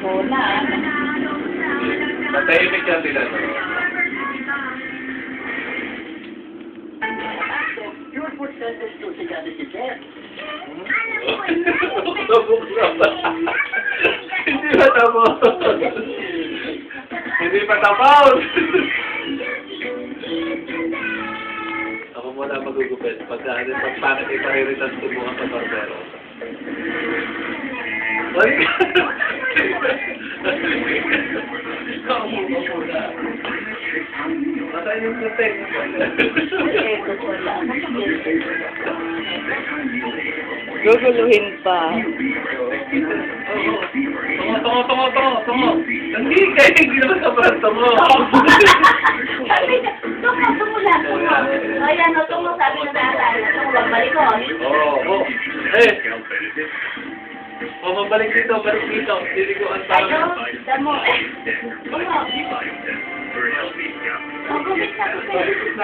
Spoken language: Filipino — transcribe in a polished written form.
Bola. Matahimik yan sila. Your footsteps is to together to death. Hindi pa tapos. Hindi pa tapos. Ako muna magugupit. Pagka pangit ipariritan subukan sa barbero. Ay! Matayin yung putek. Guguluhin pa. Tungo. Hindi kayo, hindi naman sa parang tungo. Tungo lang, tungo. Ayan, o, tungo, sabi na naalala. Tungo, magbalikon. Oo. Mabalik dito, balik dito. Diliguan pa. Ayaw, damo. Tungo. Magubit na,